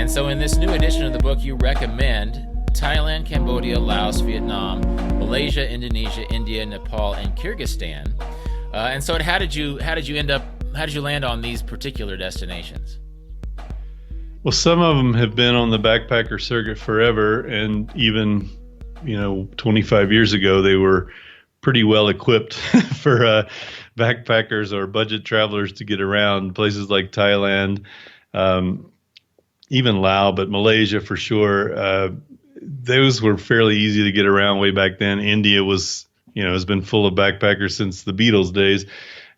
And so in this new edition of the book, you recommend Thailand, Cambodia, Laos, Vietnam, Malaysia, Indonesia, India, Nepal, and Kyrgyzstan. And so how did you land on these particular destinations? Well, some of them have been on the backpacker circuit forever, and even 25 years ago, they were pretty well equipped for backpackers or budget travelers to get around places like Thailand, even Laos, but Malaysia for sure. Those were fairly easy to get around way back then. India was, has been full of backpackers since the Beatles days.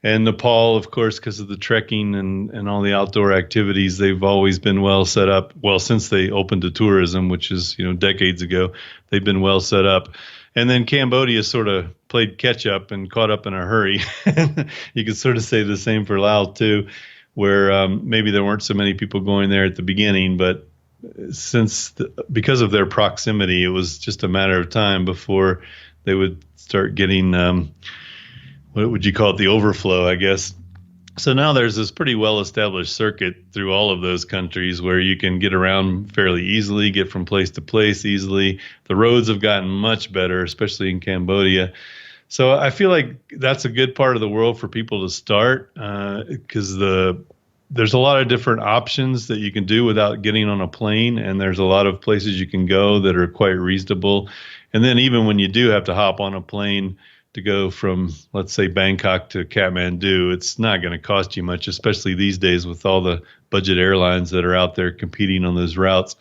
And Nepal, of course, because of the trekking and all the outdoor activities, they've always been well set up. Well, since they opened to tourism, which is, decades ago, they've been well set up. And then Cambodia sort of played catch up and caught up in a hurry. You could sort of say the same for Laos, too, where maybe there weren't so many people going there at the beginning. But because of their proximity, it was just a matter of time before they would start getting what would you call it? The overflow, I guess. So now there's this pretty well-established circuit through all of those countries where you can get around fairly easily, get from place to place easily. The roads have gotten much better, especially in Cambodia. So I feel like that's a good part of the world for people to start because there's a lot of different options that you can do without getting on a plane, and there's a lot of places you can go that are quite reasonable. And then even when you do have to hop on a plane to go from, let's say, Bangkok to Kathmandu, it's not going to cost you much, especially these days with all the budget airlines that are out there competing on those routes.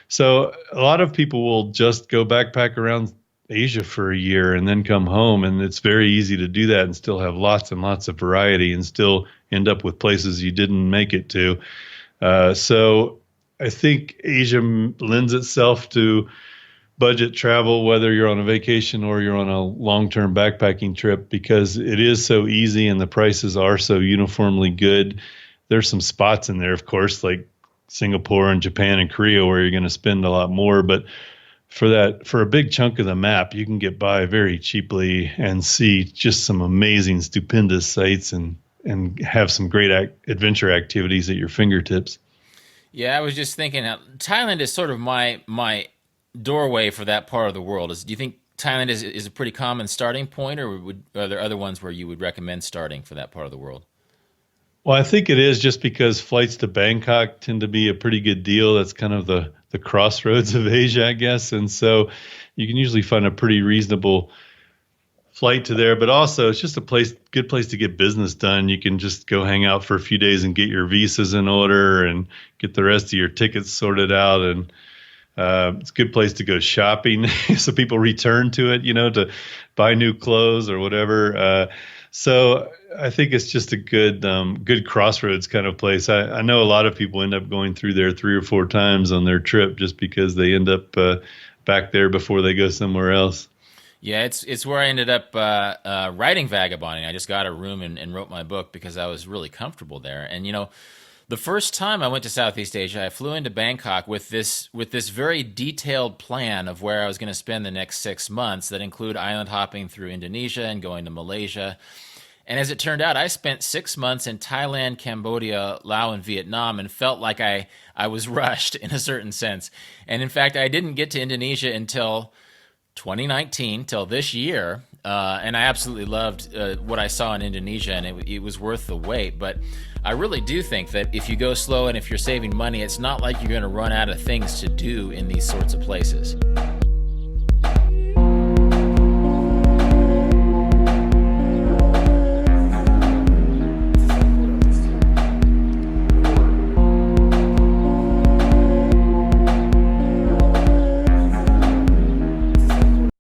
So a lot of people will just go backpack around Asia for a year and then come home, and it's very easy to do that and still have lots and lots of variety and still end up with places you didn't make it to. So I think Asia lends itself to budget travel, whether you're on a vacation or you're on a long-term backpacking trip, because it is so easy and the prices are so uniformly good. There's some spots in there, of course, like Singapore and Japan and Korea, where you're going to spend a lot more. But for a big chunk of the map, you can get by very cheaply and see just some amazing, stupendous sights and have some great adventure activities at your fingertips. Yeah, I was just thinking, Thailand is sort of my doorway for that part of the world. Do you think Thailand is a pretty common starting point, or are there other ones where you would recommend starting for that part of the world? Well, I think it is just because flights to Bangkok tend to be a pretty good deal. That's kind of the crossroads of Asia, I guess. And so you can usually find a pretty reasonable flight to there, but also it's just good place to get business done. You can just go hang out for a few days and get your visas in order and get the rest of your tickets sorted out. And it's a good place to go shopping. So people return to it, to buy new clothes or whatever. So I think it's just a good crossroads kind of place. I know a lot of people end up going through there 3 or 4 times on their trip just because they end up back there before they go somewhere else. Yeah, it's where I ended up writing Vagabonding. I just got a room and wrote my book because I was really comfortable there. And the first time I went to Southeast Asia, I flew into Bangkok with this very detailed plan of where I was going to spend the next 6 months that include island hopping through Indonesia and going to Malaysia. And as it turned out, I spent 6 months in Thailand, Cambodia, Laos, and Vietnam and felt like I was rushed in a certain sense. And in fact, I didn't get to Indonesia until 2019, till this year. And I absolutely loved what I saw in Indonesia, and it was worth the wait. But I really do think that if you go slow and if you're saving money, it's not like you're going to run out of things to do in these sorts of places.